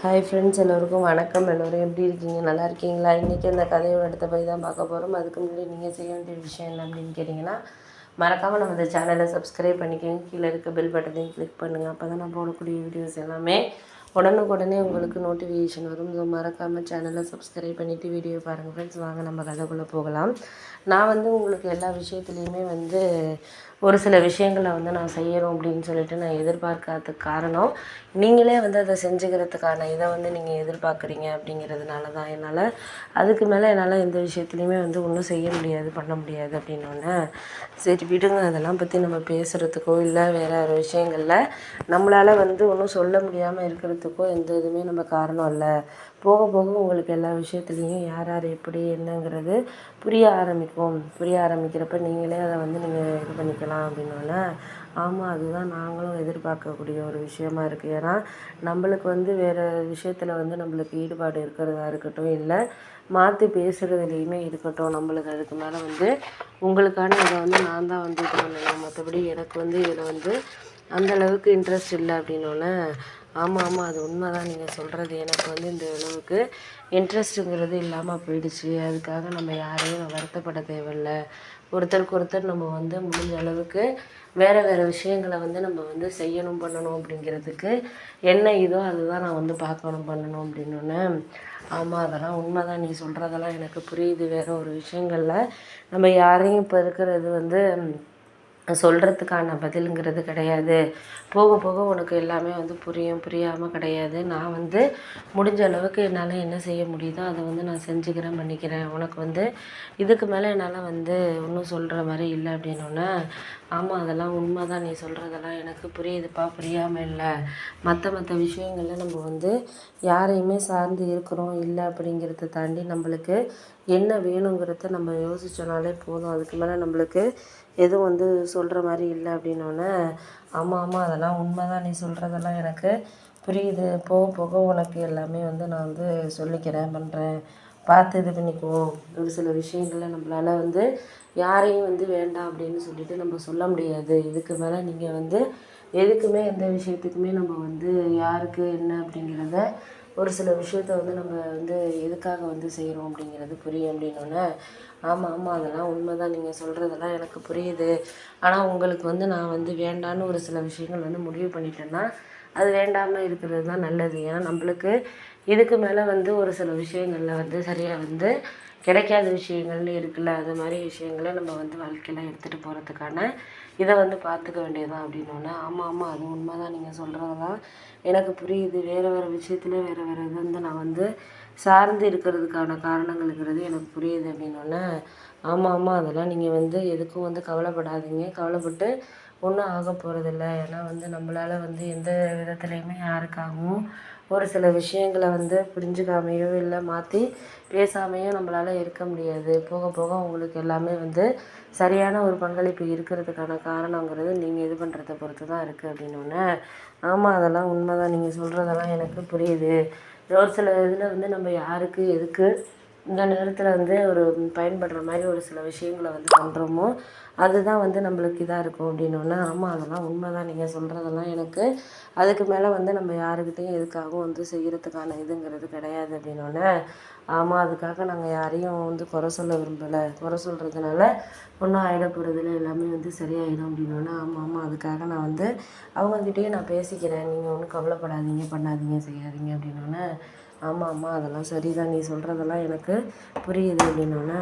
Hi friends, எல்லோருக்கும் வணக்கம். எல்லோரும் எப்படி இருக்கீங்க? நல்லா இருக்கீங்களா? இன்றைக்கி அந்த கதையோட இடத்த போய் தான் பார்க்க போகிறோம். அதுக்கு முன்னாடி நீங்கள் செய்ய வேண்டிய விஷயம் என்ன அப்படின்னு கேட்டிங்கன்னா, மறக்காமல் நம்ம இந்த சேனலை சப்ஸ்கிரைப் பண்ணிக்கோங்க. கீழே இருக்க பெல் பட்டனையும் கிளிக் பண்ணுங்கள். அப்போ தான் நான் போடக்கூடிய வீடியோஸ் எல்லாமே உடனுக்குடனே உங்களுக்கு நோட்டிஃபிகேஷன் வரும். ஸோ மறக்காமல் சேனலை சப்ஸ்கிரைப் பண்ணிவிட்டு வீடியோ பாருங்கள் ஃப்ரெண்ட்ஸ். வாங்க நம்ம கதைக்குள்ளே போகலாம். நான் உங்களுக்கு எல்லா விஷயத்துலையுமே ஒரு சில விஷயங்களை நான் செய்யணும் அப்படின்னு சொல்லிட்டு நான் எதிர்பார்க்காததுக்கு காரணம், நீங்களே அதை செஞ்சுக்கிறதுக்கான இதை நீங்கள் எதிர்பார்க்குறீங்க அப்படிங்கிறதுனால தான். அதுக்கு மேலே என்னால் எந்த விஷயத்துலையுமே ஒன்றும் செய்ய முடியாது, பண்ண முடியாது அப்படின்னோடனே, சரி விடுங்க, அதெல்லாம் பற்றி நம்ம பேசுகிறதுக்கோ இல்லை வேறு ஒரு விஷயங்களில் நம்மளால் ஒன்றும் சொல்ல முடியாமல் இருக்கிறதுக்கோ எந்த இதுவுமே நம்ம காரணம் இல்லை. போக போக உங்களுக்கு எல்லா விஷயத்துலேயும் யார் யார் எப்படி என்னங்கிறது புரிய ஆரம்பிக்கிறப்ப நீங்களே அதை நீங்கள் இது பண்ணிக்கலாம் அப்படின்னோடனே, ஆமாம், அதுதான் நாங்களும் எதிர்பார்க்கக்கூடிய ஒரு விஷயமா இருக்குது. ஏன்னா நம்மளுக்கு வேறு விஷயத்தில் நம்மளுக்கு ஈடுபாடு இருக்கிறதா இருக்கட்டும், இல்லை மாற்றி பேசுகிறதுலையுமே இருக்கட்டும், நம்மளுக்கு அதுக்கு மேலே உங்களுக்கான இதை நான் தான் இது பண்ணணும். மற்றபடி எனக்கு இதில் அந்தளவுக்கு இன்ட்ரெஸ்ட் இல்லை அப்படின்னோடனே, ஆமாம் அது உண்மை தான் நீங்கள் சொல்கிறது. எனக்கு இந்த அளவுக்கு இன்ட்ரெஸ்ட்டுங்கிறது இல்லாமல் போயிடுச்சு. அதுக்காக நம்ம யாரையும் வருத்தப்பட தேவையில்ல. ஒருத்தருக்கு ஒருத்தர் நம்ம முடிஞ்ச அளவுக்கு வேறு வேறு விஷயங்களை நம்ம செய்யணும் பண்ணணும் அப்படிங்கிறதுக்கு என்ன இதோ அதுதான் நான் பார்க்கணும் பண்ணணும் அப்படின்னோடனே, ஆமாம் அதெல்லாம் உண்மை தான், நீ சொல்கிறதெல்லாம் எனக்கு புரியுது. வேறு ஒரு விஷயங்களில் நம்ம யாரையும் இப்போ இருக்கிறது சொல்கிறதுக்கான பதிலுங்கிறது கிடையாது. போக போக உனக்கு எல்லாமே புரியும், புரியாமல் கிடையாது. நான் முடிஞ்ச அளவுக்கு என்னால் என்ன செய்ய முடியுதோ அதை நான் செஞ்சுக்கிறேன், பண்ணிக்கிறேன். உனக்கு இதுக்கு மேலே என்னால் ஒன்றும் சொல்கிற மாதிரி இல்லை அப்படின்னோடனே, ஆமாம் அதெல்லாம் உண்மை தான், நீ சொல்கிறதெல்லாம் எனக்கு புரியுதுப்பா, புரியாமல் இல்லை. மற்ற விஷயங்களில் நம்ம யாரையுமே சார்ந்து இருக்கிறோம் இல்லை அப்படிங்கிறத தாண்டி நம்மளுக்கு என்ன வேணுங்கிறத நம்ம யோசித்தோனாலே போதும். அதுக்கு மேலே நம்மளுக்கு எதுவும் சொல்கிற மாதிரி இல்லை அப்படின்னோடனே, ஆமாம் அதெல்லாம் உண்மை தான், நீ சொல்கிறதெல்லாம் எனக்கு புரியுது. போக போக உனக்கு எல்லாமே நான் சொல்லிக்கிறேன், பண்ணுறேன், பார்த்து இது பண்ணிக்குவோம். ஒரு சில விஷயங்களில் நம்மளால் யாரையும் வேண்டாம் அப்படின்னு சொல்லிட்டு நம்ம சொல்ல முடியாது. இதுக்கு மேலே நீங்கள் எதுக்குமே எந்த விஷயத்துக்குமே நம்ம யாருக்கு என்ன அப்படிங்கிறத ஒரு சில விஷயத்த நம்ம எதுக்காக செய்கிறோம் அப்படிங்கிறது புரியும் அப்படின்னோடனே, ஆமாம் அதெல்லாம் உண்மை தான், நீங்கள் சொல்கிறதெல்லாம் எனக்கு புரியுது. ஆனால் உங்களுக்கு நான் வேண்டான்னு ஒரு சில விஷயங்கள் முடிவு பண்ணிட்டேன்னா அது வேண்டாமல் இருக்கிறது தான் நல்லது. ஏன்னா நம்மளுக்கு இதுக்கு மேலே ஒரு சில விஷயங்களில் சரியாக கிடைக்காத விஷயங்கள்னு இருக்குல்ல, அது மாதிரி விஷயங்களை நம்ம வாழ்க்கையில் எடுத்துகிட்டு போகிறதுக்கான இதை பார்த்துக்க வேண்டியதான் அப்படின்னோடனே, ஆமாம் அது உண்மை தான், நீங்கள் சொல்கிறதெல்லாம் எனக்கு புரியுது. வேறு வேறு விஷயத்தில் வேறு வேறு இது நான் சார்ந்து இருக்கிறதுக்கான காரணங்கள்ங்கிறது எனக்கு புரியுது அப்படின்னோடனே, ஆமாம் அதெல்லாம் நீங்கள் எதுக்கும் கவலைப்படாதீங்க. கவலைப்பட்டு ஒன்றும் ஆக போகிறதில்ல. ஏன்னா நம்மளால் எந்த விதத்துலேயுமே யாருக்காகவும் ஒரு சில விஷயங்களை புரிஞ்சுக்காமையோ இல்லை மாற்றி பேசாமையோ நம்மளால் இருக்க முடியாது. போக போக உங்களுக்கு எல்லாமே சரியான ஒரு பங்களிப்பு இருக்கிறதுக்கான காரணங்கிறது நீங்கள் இது பண்ணுறத பொறுத்து தான் இருக்குது அப்படின்னோடனே, ஆமாம் அதெல்லாம் உண்மை தான், நீங்கள் சொல்கிறதெல்லாம் எனக்கு புரியுது. ஒரு சில இதில் நம்ம யாருக்கு எதுக்கு இந்த நேரத்தில் ஒரு பயன்படுற மாதிரி ஒரு சில விஷயங்களை பண்ணுறோமோ அதுதான் நம்மளுக்கு இதாக இருக்கும் அப்படின்னோடனே, ஆமாம் அதெல்லாம் உண்மை தான், நீங்கள் சொல்கிறதெல்லாம் எனக்கு அதுக்கு மேலே நம்ம யாருக்கிட்டையும் எதுக்காகவும் செய்கிறதுக்கான இதுங்கிறது கிடையாது அப்படின்னோடனே, ஆமாம் அதுக்காக நாங்கள் யாரையும் குறை சொல்ல விரும்பலை. குறை சொல்கிறதுனால ஒன்றும் ஆகிட போகிறதில்ல, எல்லாமே சரியாயிடும் அப்படின்னோடனே, ஆமாம் அதுக்காக நான் அவங்கக்கிட்டேயே நான் பேசிக்கிறேன். நீங்கள் ஒன்றும் கவலைப்படாதீங்க, பண்ணாதீங்க, செய்யாதீங்க அப்படின்னோடனே, ஆமாம் அதெல்லாம் சரிதான், நீ சொல்கிறதெல்லாம் எனக்கு புரியுது அப்படின்னோடனே,